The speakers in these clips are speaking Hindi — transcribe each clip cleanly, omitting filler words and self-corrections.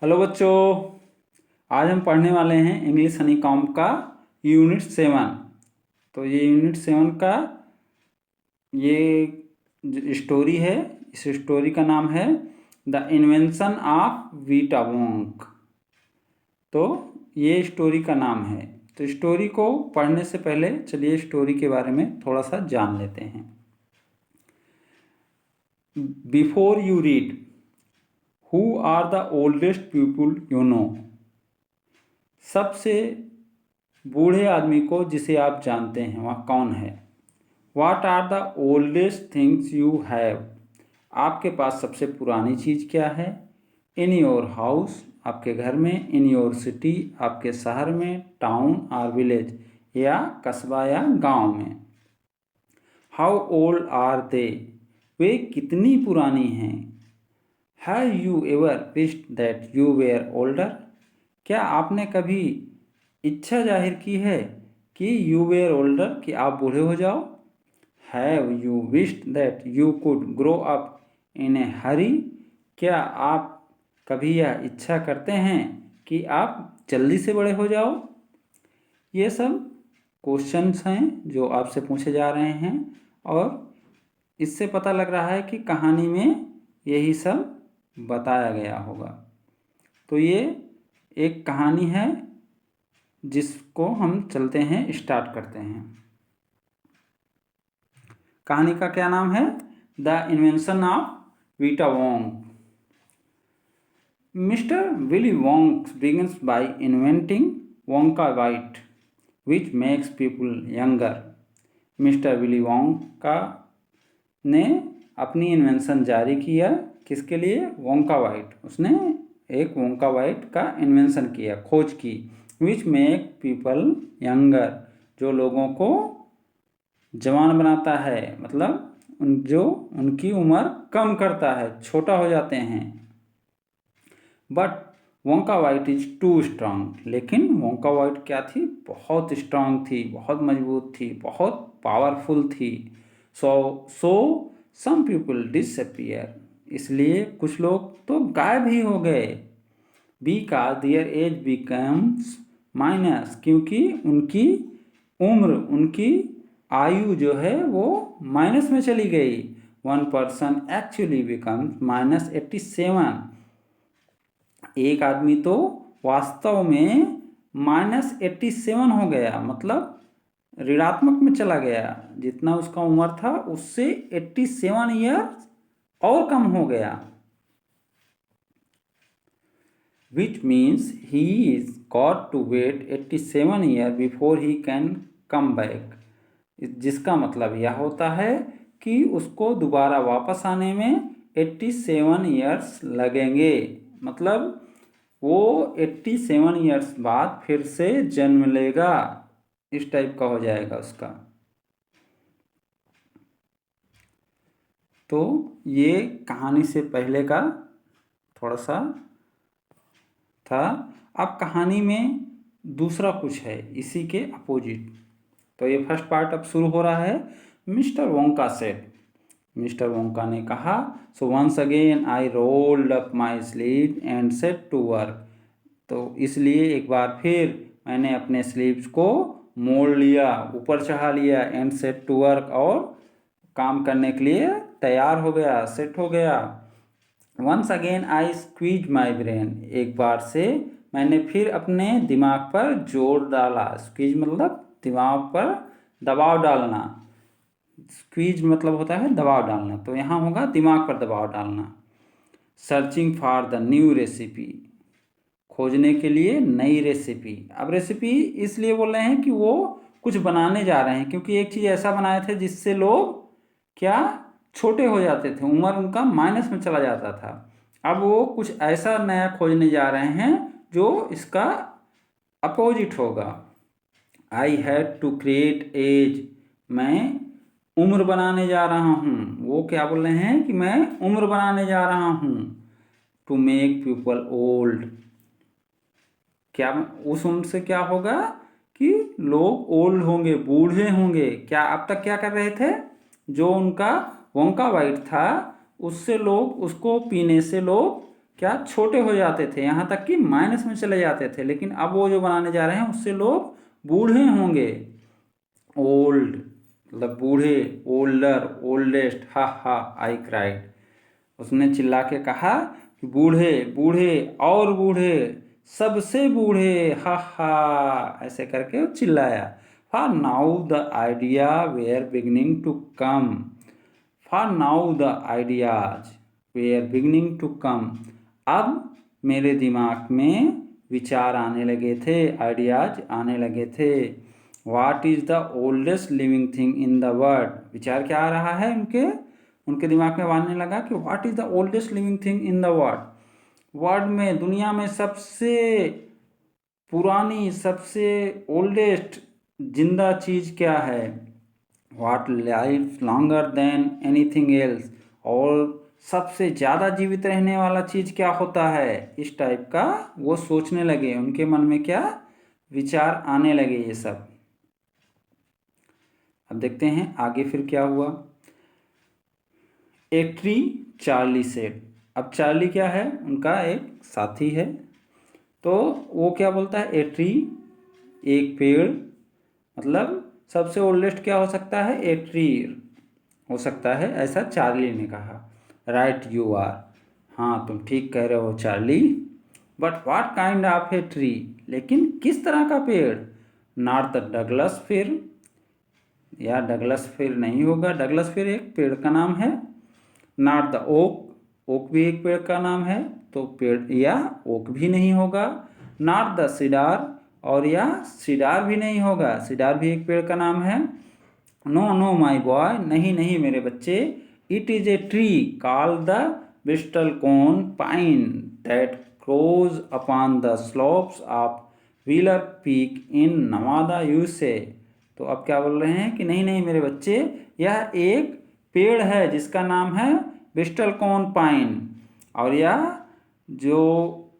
हेलो बच्चों, आज हम पढ़ने वाले हैं इंग्लिश हनीकॉम्ब का यूनिट 7। तो ये यूनिट 7 का ये स्टोरी है। इस स्टोरी का नाम है द इन्वेंशन ऑफ वीटा वोंक। तो ये स्टोरी का नाम है। तो स्टोरी को पढ़ने से पहले चलिए स्टोरी के बारे में थोड़ा सा जान लेते हैं। Before you read, who are the oldest people you know. सबसे बूढ़े आदमी को जिसे आप जानते हैं वह कौन है। What are the oldest things you have. आपके पास सबसे पुरानी चीज़ क्या है। इन योर हाउस, आपके घर में। इन योर सिटी, आपके शहर में। टाउन और विलेज, या कस्बा या गांव में। हाउ ओल्ड आर दे, वे कितनी पुरानी हैं। Have you ever wished that you were older, क्या आपने कभी इच्छा जाहिर की है कि यू वेयर ओल्डर, कि आप बूढ़े हो जाओ। Have you wished that you could grow up in a hurry, क्या आप कभी यह इच्छा करते हैं कि आप जल्दी से बड़े हो जाओ। ये सब क्वेश्चंस हैं जो आपसे पूछे जा रहे हैं और इससे पता लग रहा है कि कहानी में यही सब बताया गया होगा। तो ये एक कहानी है जिसको हम चलते हैं, स्टार्ट करते हैं। कहानी का क्या नाम है? The invention of Vita Wonka. Mister Willy Wonka begins by inventing Wonka White, which makes people younger. Mister Willy Wonka ने अपनी इन्वेंशन जारी किया। किसके लिए? Wonka White. उसने एक वोंका वाइट का इन्वेंशन किया, खोज की। विच मेक पीपल यंगर, जो लोगों को जवान बनाता है, मतलब जो उनकी उम्र कम करता है, छोटा हो जाते हैं। But Wonka vite is too strong, लेकिन वोंका वाइट क्या थी? बहुत स्ट्रांग थी, बहुत मजबूत थी, बहुत पावरफुल थी। सो सम पीपल डिसअपियर, इसलिए कुछ लोग तो गायब ही हो गए। Because their age becomes minus, क्योंकि उनकी उम्र, उनकी आयु जो है वो माइनस में चली गई। वन पर्सन एक्चुअली बिकम्स -87, एक आदमी तो वास्तव में -87 हो गया, मतलब ऋणात्मक में चला गया। जितना उसका उम्र था उससे 87 ईयर्स और कम हो गया। Which means he is got to wait 87 year before he can come back, जिसका मतलब यह होता है कि उसको दोबारा वापस आने में 87 ईयर्स लगेंगे। मतलब वो 87 ईयर्स बाद फिर से जन्म लेगा, इस टाइप का हो जाएगा उसका। तो ये कहानी से पहले का थोड़ा सा था। अब कहानी में दूसरा कुछ है इसी के अपोजिट। तो ये फर्स्ट पार्ट अब शुरू हो रहा है। Mister Wonka said, mister Wonka ने कहा, so once again I rolled up my sleeve and set to work. तो इसलिए एक बार फिर मैंने अपने स्लीव्स को मोड़ लिया, ऊपर चढ़ा लिया, एंड सेट टू वर्क, और काम करने के लिए तैयार हो गया, सेट हो गया। Once again I squeeze my brain, एक बार से मैंने फिर अपने दिमाग पर जोर डाला। स्क्वीज मतलब दिमाग पर दबाव डालना, स्क्वीज मतलब होता है दबाव डालना, तो यहाँ होगा दिमाग पर दबाव डालना। Searching for the new recipe, खोजने के लिए नई रेसिपी। अब रेसिपी इसलिए बोल रहे हैं कि वो कुछ बनाने जा रहे हैं, क्योंकि एक चीज़ ऐसा बनाए थे जिससे लोग क्या छोटे हो जाते थे, उम्र उनका माइनस में चला जाता था। अब वो कुछ ऐसा नया खोजने जा रहे हैं जो इसका अपोजिट होगा। I had to create age, मैं उम्र बनाने जा रहा हूँ। वो क्या बोल रहे हैं कि मैं उम्र बनाने जा रहा हूँ। टू मेक पीपल ओल्ड, क्या उस उम्र से क्या होगा कि लोग ओल्ड होंगे, बूढ़े होंगे। क्या अब तक क्या कर रहे थे? जो उनका वोंका वाइट था उससे लोग, उसको पीने से लोग क्या छोटे हो जाते थे, यहाँ तक कि माइनस में चले जाते थे। लेकिन अब वो जो बनाने जा रहे हैं उससे लोग बूढ़े होंगे। ओल्ड मतलब बूढ़े, ओल्डर, ओल्डेस्ट, हा हा आई क्राइड। उसने चिल्ला के कहा कि बूढ़े बूढ़े और बूढ़े, सबसे बूढ़े, हा हा, ऐसे करके वो चिल्लाया। For now the idea were beginning to come, for now the ideas were beginning to come. अब मेरे दिमाग में विचार आने लगे थे, आइडियाज आने लगे थे। What is the oldest living thing in the world, विचार क्या आ रहा है उनके दिमाग में आने लगा कि what is the oldest living thing in the world, world में, दुनिया में सबसे पुरानी, सबसे ओल्डेस्ट जिंदा चीज क्या है। What life longer than anything else, और सबसे ज़्यादा जीवित रहने वाला चीज़ क्या होता है। इस टाइप का वो सोचने लगे, उनके मन में क्या विचार आने लगे ये सब। अब देखते हैं आगे फिर क्या हुआ। ए ट्री चार्ली सेड, अब चार्ली क्या है, उनका एक साथी है। तो वो क्या बोलता है, ए ट्री एक पेड़, मतलब सबसे ओल्डेस्ट क्या हो सकता है, ए ट्री हो सकता है, ऐसा चार्ली ने कहा। राइट यू आर, हाँ तुम ठीक कह रहे हो Charlie. But what kind of a tree, लेकिन किस तरह का पेड़। नॉट द डगलस फिर, या डगलस फिर नहीं होगा, डगलस फिर एक पेड़ का नाम है। नॉट द ओक, ओक भी एक पेड़ का नाम है, तो पेड़ या ओक भी नहीं होगा। नॉट द सिडार, और या सिडार भी नहीं होगा, सिडार भी एक पेड़ का नाम है। नो नो माई बॉय, नहीं नहीं मेरे बच्चे, it is a tree called the bristlecone pine that grows upon the slopes of Wheeler Peak in Nevada USA. तो अब क्या बोल रहे हैं कि नहीं नहीं मेरे बच्चे, यह एक पेड़ है जिसका नाम है ब्रिस्टल-कोन पाइन, और यह जो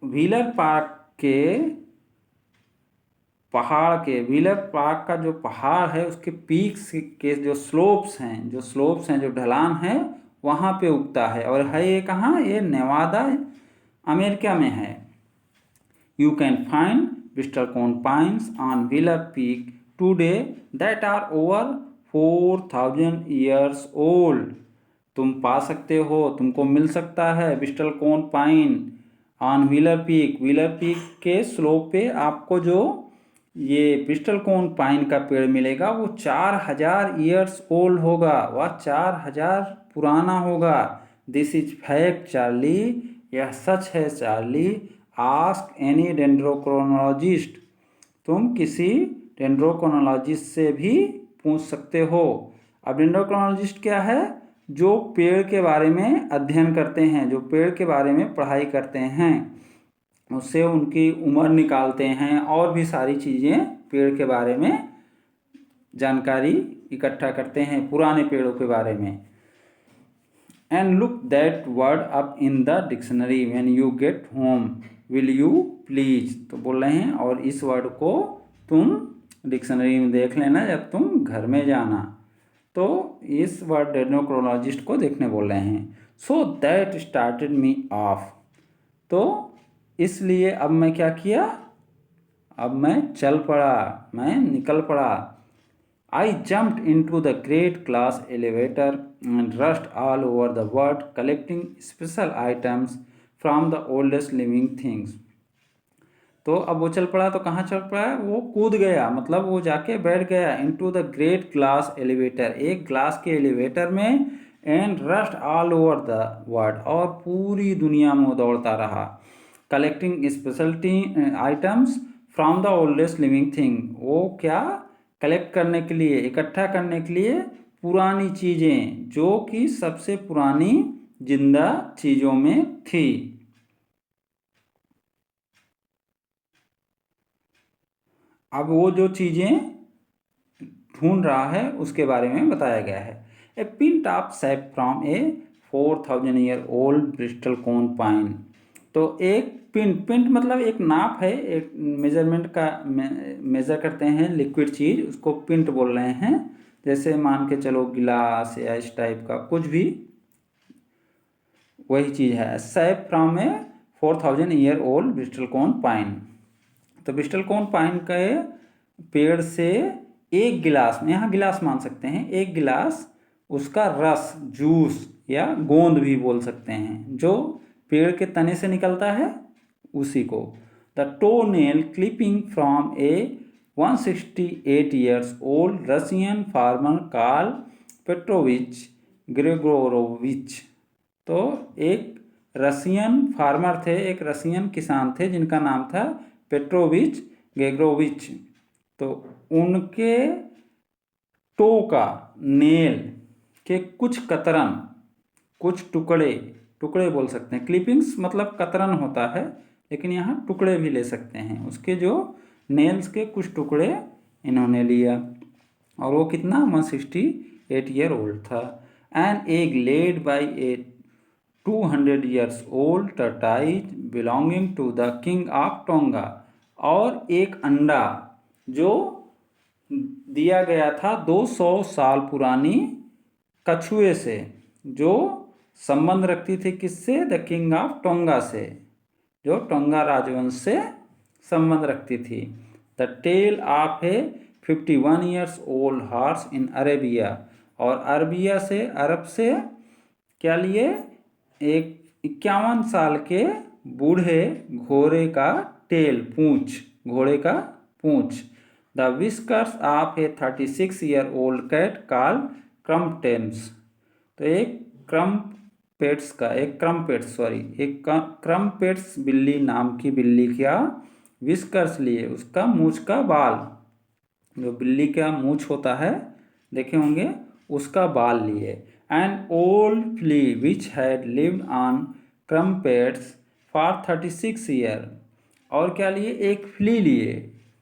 व्हीलर पार्क के पहाड़ के, व्हीलर पार्क का जो पहाड़ है उसके पीक्स के जो स्लोप्स हैं, जो ढलान है, वहाँ पे उगता है। और है ये कहाँ, ये नेवादा अमेरिका में है। You can find bristlecone pines on Wheeler Peak today that are over 4000 years old. तुम पा सकते हो, तुमको मिल सकता है bristlecone pine on Wheeler Peak, Wheeler Peak के स्लोप पे आपको जो ये ब्रिस्टल-कोन पाइन का पेड़ मिलेगा, वो 4000 ईयर्स ओल्ड होगा, वह 4000 पुराना होगा। दिस इज फैक्ट चार्ली, यह सच है चार्ली। आस्क एनी डेंड्रोक्रोनोलॉजिस्ट, तुम किसी डेंड्रोक्रोनोलॉजिस्ट से भी पूछ सकते हो। अब डेंड्रोक्रोनोलॉजिस्ट क्या है, जो पेड़ के बारे में अध्ययन करते हैं, जो पेड़ के बारे में पढ़ाई करते हैं, उससे उनकी उम्र निकालते हैं और भी सारी चीज़ें पेड़ के बारे में जानकारी इकट्ठा करते हैं, पुराने पेड़ों के बारे में। And look that word up in the dictionary when you get home, will you please. तो बोल रहे हैं और इस वर्ड को तुम डिक्शनरी में देख लेना जब तुम घर में जाना। तो इस वर्ड डेंड्रोक्रोनोलॉजिस्ट को देखने बोल रहे हैं। So that started me of, तो इसलिए अब मैं क्या किया, अब मैं चल पड़ा, मैं निकल पड़ा। I jumped into the great class elevator and rushed all over the world collecting special items from the oldest living things. तो अब वो चल पड़ा, तो कहाँ चल पड़ा, वो कूद गया, मतलब वो जाके बैठ गया into the great glass elevator, एक ग्लास के एलिवेटर में, and rushed all over the world, और पूरी दुनिया में वो दौड़ता रहा। collecting specialty items from the oldest living thing, वो क्या कलेक्ट करने के लिए, इकट्ठा करने के लिए पुरानी चीज़ें जो कि सबसे पुरानी जिंदा चीज़ों में थी। अब वो जो चीज़ें ढूंढ रहा है उसके बारे में बताया गया है। A pint of sap from a 4000 year old bristlecone pine, तो एक पिंट, पिंट मतलब एक नाप है, एक मेजरमेंट का मेज़र करते हैं लिक्विड चीज़, उसको पिंट बोल रहे हैं। जैसे मान के चलो गिलास या इस टाइप का कुछ भी, वही चीज़ है। Sap from a 4000 year old bristlecone pine. तो ब्रिस्टलकोन पाइन के पेड़ से एक गिलास में, यहाँ गिलास मान सकते हैं, एक गिलास उसका रस, जूस या गोंद भी बोल सकते हैं, जो पेड़ के तने से निकलता है उसी को। The toe nail clipping from a 168 years old Russian farmer Karl Petrovich Gregorovich. तो एक रशियन फार्मर थे, एक रशियन किसान थे जिनका नाम था पेट्रोविच ग्रेगोरोविच। तो उनके टो का, नेल के कुछ कतरन, कुछ टुकड़े बोल सकते हैं। क्लिपिंग्स मतलब कतरन होता है, लेकिन यहाँ टुकड़े भी ले सकते हैं। उसके जो नेल्स के कुछ टुकड़े इन्होंने लिया, और वो कितना 168 ईयर ओल्ड था। An egg laid by a 200 years old tortoise belonging to the king of Tonga. और एक अंडा जो दिया गया था 200 साल पुरानी कछुए से, जो संबंध रखती थी किससे? द किंग ऑफ टोंगा से, जो टोंगा राजवंश से संबंध रखती थी। The tale of a 51 years old horse in Arabia. और अरबिया से, अरब से क्या लिए? एक 51 साल के बूढ़े घोड़े का टेल, पूंछ, घोड़े का पूंछ। The whiskers of a 36 year old cat called Crumpets. तो एक क्रम्पेट्स बिल्ली नाम की बिल्ली का विस्कर्स लिए, उसका मूछ का बाल, जो बिल्ली का मूछ होता है देखे होंगे, उसका बाल लिए। An old flea which had lived on Crumpets for 36 year. और क्या लिए? एक फ्ली लिए।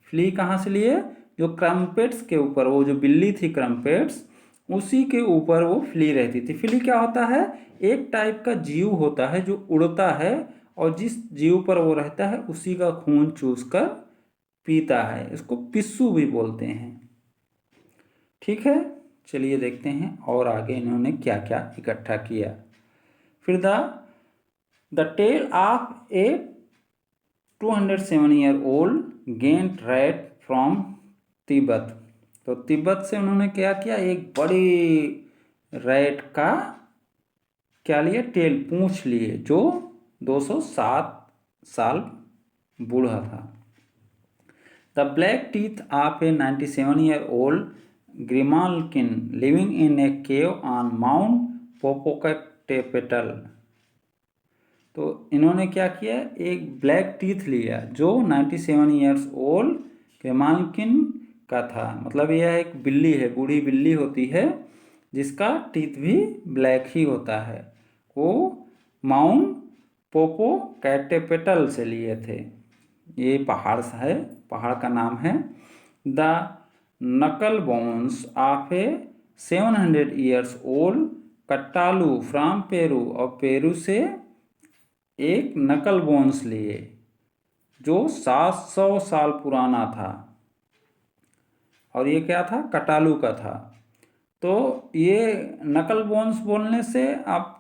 फ्ली कहाँ से लिए? जो क्रम्पेट्स के ऊपर, वो जो बिल्ली थी क्रम्पेट्स, उसी के ऊपर वो फ्ली रहती थी। फ्ली क्या होता है? एक टाइप का जीव होता है जो उड़ता है, और जिस जीव पर वो रहता है उसी का खून चूस कर पीता है। इसको पिस्सू भी बोलते हैं। ठीक है, चलिए देखते हैं और आगे इन्होंने क्या क्या इकट्ठा किया। फिर the tale of a 207 year old giant rat from Tibet. तो तिब्बत से उन्होंने क्या किया? एक बड़ी रैट का क्या लिए? टेल, पूंछ लिए, जो 207 साल बूढ़ा था। The black teeth of a 97 year old grimalkin living in a cave on Mount Popocatepetl. तो इन्होंने क्या किया? एक ब्लैक टीथ लिया, जो 97 ईयर्स ओल्ड ग्रिमाल्किन का था। मतलब यह एक बिल्ली है, बूढ़ी बिल्ली होती है, जिसका टीथ भी ब्लैक ही होता है। वो माउंट पोपोकैटेपेटल से लिए थे। ये पहाड़ है, पहाड़ का नाम है। The knuckle bones of a 700 years old Cattaloo from Peru. और पेरू से एक नकल बोन्स लिए, जो 700 साल पुराना था। और ये क्या था? कटालू का था। तो ये नकल बोन्स बोलने से आप,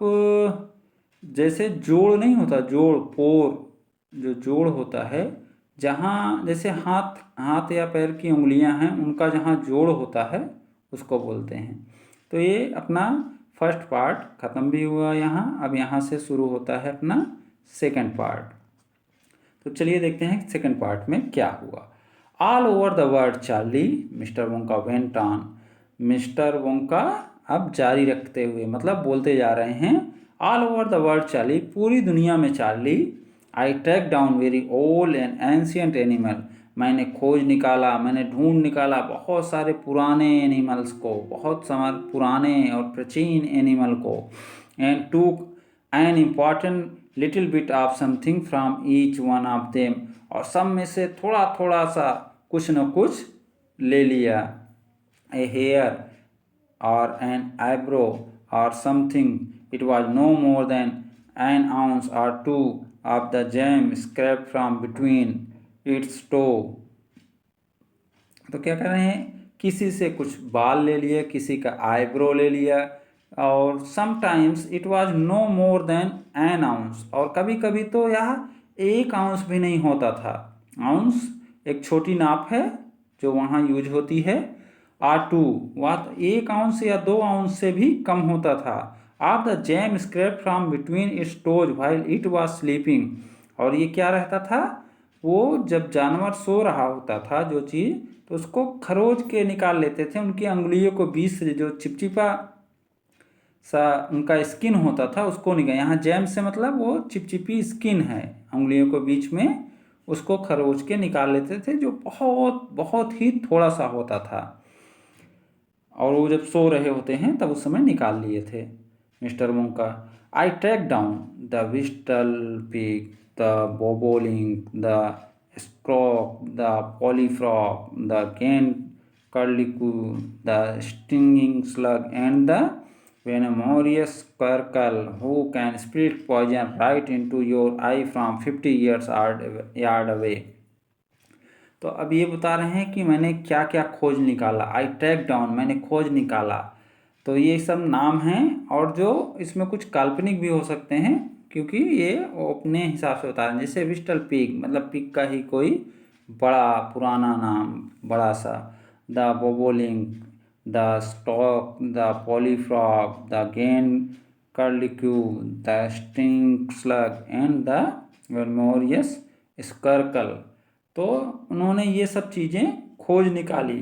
जैसे जोड़ नहीं होता, जोड़, पोर, जो जोड़ होता है, जहाँ जैसे हाथ या पैर की उंगलियां हैं, उनका जहाँ जोड़ होता है उसको बोलते हैं। तो ये अपना फर्स्ट पार्ट ख़त्म भी हुआ यहाँ। अब यहाँ से शुरू होता है अपना सेकंड पार्ट। तो चलिए देखते हैं सेकंड पार्ट में क्या हुआ। All over the world Charlie, mister Wonka went on. Mister Wonka अब जारी रखते हुए, मतलब बोलते जा रहे हैं, all over the world Charlie, पूरी दुनिया में Charlie, I track down very old and ancient animal. मैंने खोज निकाला, मैंने ढूंढ निकाला बहुत सारे पुराने एनिमल्स को, बहुत सारे पुराने और प्राचीन एनिमल को। एंड टूक an important little bit of something from each one of them. और सब में से थोड़ा थोड़ा सा कुछ न कुछ ले लिया। A hair or an eyebrow or something, it was no more than an ounce or two of the jam scrap from between its toe. तो क्या कर रहे हैं? किसी से कुछ बाल ले लिए, किसी का आईब्रो ले लिया, और sometimes it was no more than an ounce, और कभी कभी तो यह 1 आउंस भी नहीं होता था। आउंस एक छोटी नाप है जो वहाँ यूज होती है। R2 वह 1 आउंस या 2 आउंस से भी कम होता था। आप the jam scrap from between it's toes while it was sleeping, और ये क्या रहता था, वो जब जानवर सो रहा होता था जो चीज़, तो उसको खरोच के निकाल लेते थे उनकी अंगुलियों को बीच से, जो चिपचिपा सा उनका स्किन होता था उसको निकाल। यहाँ जैम से मतलब वो चिपचिपी स्किन है अंगुलियों को बीच में, उसको खरोच के निकाल लेते थे, जो बहुत बहुत ही थोड़ा सा होता था, और वो जब सो रहे होते हैं तब उस समय निकाल लिए थे mister Wonka. I track down the whistle pig, the bobolink, the skrock, the polyfrog, the gain curlicue, the stinging slug and the venomous squircle who can spit poison right into your eye from 50 years yard away। तो अब ये बता रहे हैं कि मैंने क्या क्या खोज निकाला। आई ट्रैक डाउन, मैंने खोज निकाला, तो ये सब नाम हैं, और जो इसमें कुछ काल्पनिक भी हो सकते हैं क्योंकि ये वो अपने हिसाब से बता रहे हैं। जैसे विस्टल पिग मतलब पिग का ही कोई बड़ा पुराना नाम, बड़ा सा। The bobolink, the stock, the polyfrog, the gain curlicue, the sting slug and the venomous squerkle. तो उन्होंने ये सब चीज़ें खोज निकाली,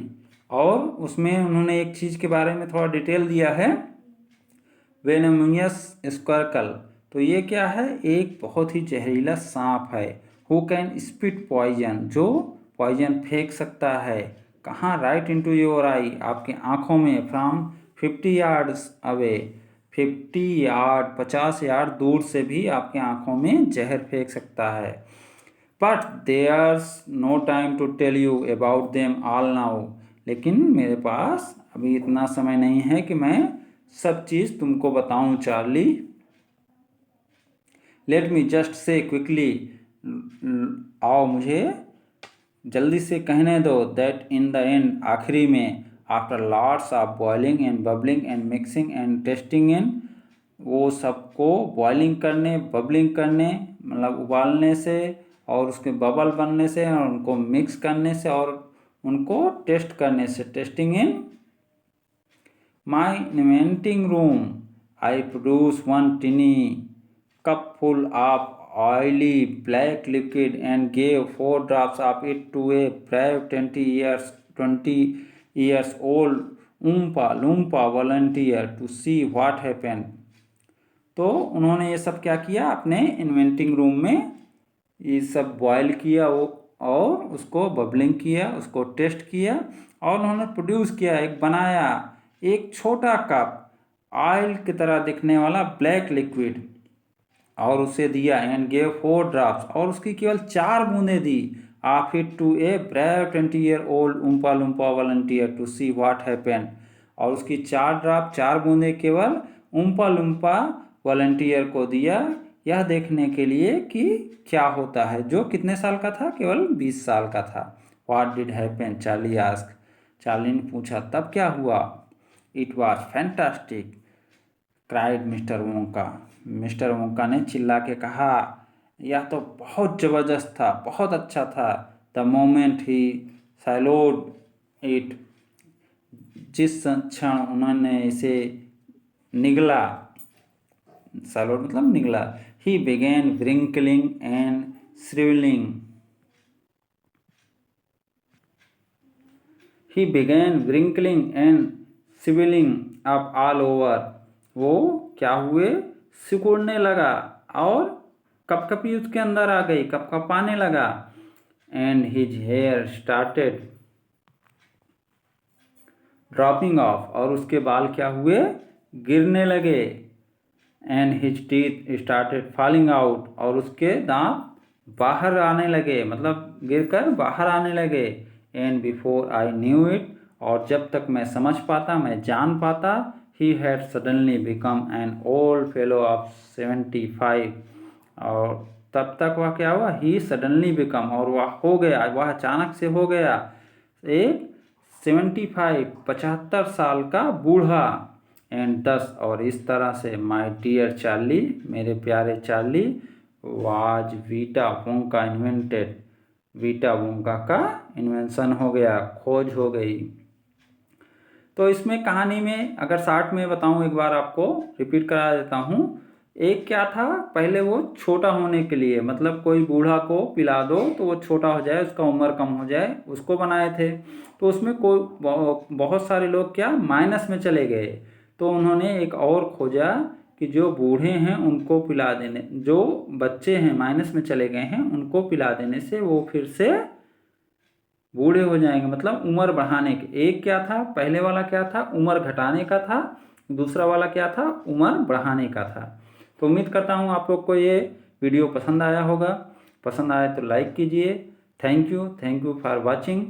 और उसमें उन्होंने एक चीज़ के बारे में थोड़ा डिटेल दिया है, वेनोमियस स्क्वर्कल। तो ये क्या है, एक बहुत ही जहरीला सांप है। हु कैन स्पिट पॉइजन, जो पॉइजन फेंक सकता है। कहाँ, राइट इनटू योर आई, आपके आँखों में, from 50 yards away, 50 yard 50 yard दूर से भी आपके आँखों में जहर फेंक सकता है। But there's no time to tell you about them all now, लेकिन मेरे पास अभी इतना समय नहीं है कि मैं सब चीज़ तुमको बताऊं Charlie. Let me just say quickly, आओ मुझे जल्दी से कहने दो, दैट इन द एंड, आखिरी में, after lots of boiling and bubbling and mixing and testing in, वो सबको बॉइलिंग करने, बबलिंग करने मतलब उबालने से, और उसके बबल बनने से, और उनको मिक्स करने से, और उनको टेस्ट करने से, testing in my inventing room, I produce one टिनी cup full of oily black liquid and gave 4 drops of it to a brave 20 years old Oompa Loompa volunteer to see what happened। तो उन्होंने ये सब क्या किया, अपने इन्वेंटिंग रूम में ये सब बॉयल किया वो, और उसको बबलिंग किया, उसको टेस्ट किया, और उन्होंने प्रोड्यूस किया, एक बनाया एक छोटा कप ऑयल की तरह दिखने वाला ब्लैक लिक्विड, और उसे दिया। एंड गेव 4 ड्रॉप्स, और उसकी केवल 4 बूंदें दी। Of it to a brave 20-year-old Oompa Loompa volunteer to see what happened, और उसकी 4 ड्रॉप 4 बूंदें केवल उम्पा लुम्पा वॉलंटियर को दिया, यह देखने के लिए कि क्या होता है, जो कितने साल का था, केवल 20 साल का था। What did happen, Charlie ask, Charlie ने पूछा, तब क्या हुआ। It was fantastic cried mister Wonka, mister Wonka ने चिल्ला के कहा, यह तो बहुत ज़बरदस्त था, बहुत अच्छा था। The moment he swallowed it, जिस क्षण उन्होंने इसे निगला, सैलोड मतलब निगला, he began wrinkling and shrivelling, he began wrinkling and shrivelling up all over, वो क्या हुए, सिकुड़ने लगा, और कपकपी उसके अंदर आ गई, कपकपाने लगा। And his hair started dropping off, और उसके बाल क्या हुए, गिरने लगे। And his teeth started falling out, और उसके दांत बाहर आने लगे, मतलब गिरकर बाहर आने लगे। And before I knew it, और जब तक मैं समझ पाता, मैं जान पाता, he had suddenly become an old fellow of 75, और तब तक वह क्या हुआ, he suddenly become, और वह हो गया, वह अचानक से हो गया एक 75 75 साल का बूढ़ा, एंड 10 और इस तरह से माय डियर चार्ली, मेरे प्यारे Charlie, was Vita Wonka invented, Vita Wonka का इन्वेंशन हो गया, खोज हो गई। तो इसमें कहानी में अगर शॉर्ट में बताऊं, एक बार आपको रिपीट करा देता हूं। एक क्या था, पहले वो छोटा होने के लिए, मतलब कोई बूढ़ा को पिला दो तो वो छोटा हो जाए, उसका उम्र कम हो जाए, उसको बनाए थे। तो उसमें कोई बहुत सारे लोग क्या माइनस में चले गए, तो उन्होंने एक और खोजा कि जो बूढ़े हैं उनको पिला देने, जो बच्चे हैं माइनस में चले गए हैं उनको पिला देने से वो फिर से बूढ़े हो जाएंगे, मतलब उम्र बढ़ाने के। एक क्या था, पहले वाला क्या था, उम्र घटाने का था, दूसरा वाला क्या था, उम्र बढ़ाने का था। तो उम्मीद करता हूँ आप लोग को ये वीडियो पसंद आया होगा। पसंद आए तो लाइक कीजिए। Thank you for watching.